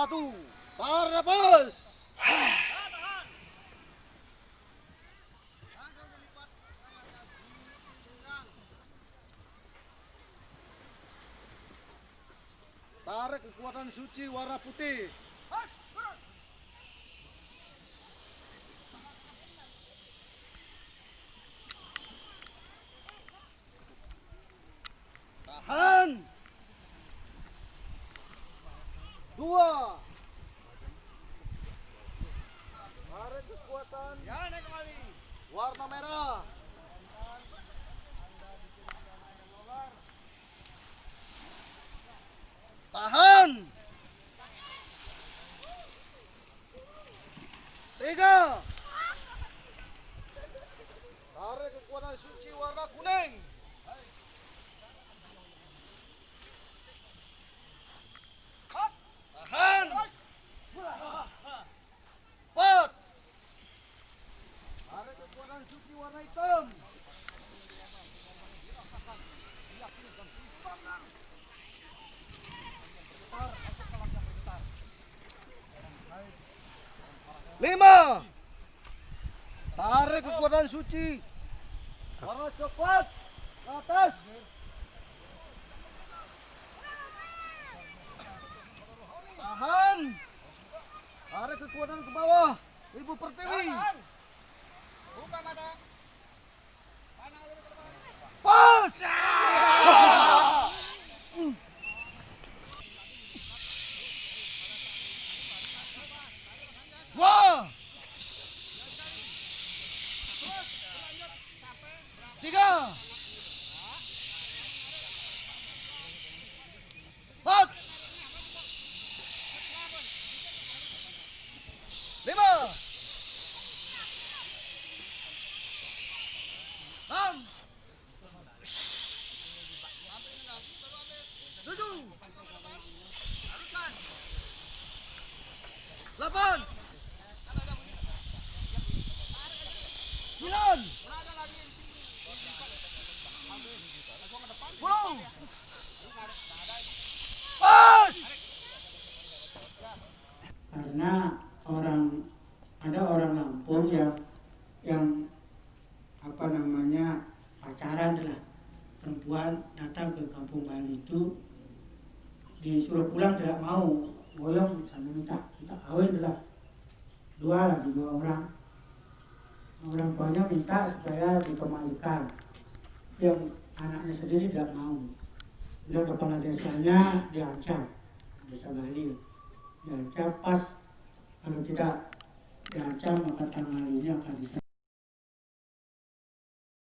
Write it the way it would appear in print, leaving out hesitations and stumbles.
Satu, tarik nafas. Tarik kekuatan suci warna putih. Tahan. 2. Tarik kekuatan. Ya, naik kembali. Warna merah. Tahan. 3. Tarik kekuatan suci warna kuning. Tahan. 4. Tarik kekuatan suci warna hitam. Lima. Tarik kekuatan suci warna coklat ke atas. Tahan. Tarik kekuatan ke bawah. Ibu Pertiwi. Buka mata. Pas. Wah. 3. 4. 5. 6. 7. 8. 9. 10. Pas. Karena ada orang Lampung yang apa namanya pacaran lah, perempuan datang ke kampung Bali itu disuruh pulang tidak mau, goyong sambil minta kawin lah, dua orang tuanya minta supaya dikembalikan, yang anaknya sendiri tidak mau. Dia kepala desanya diancam, desa Bali diancam, pas kalau tidak diancam maka tangan ini akan diserang.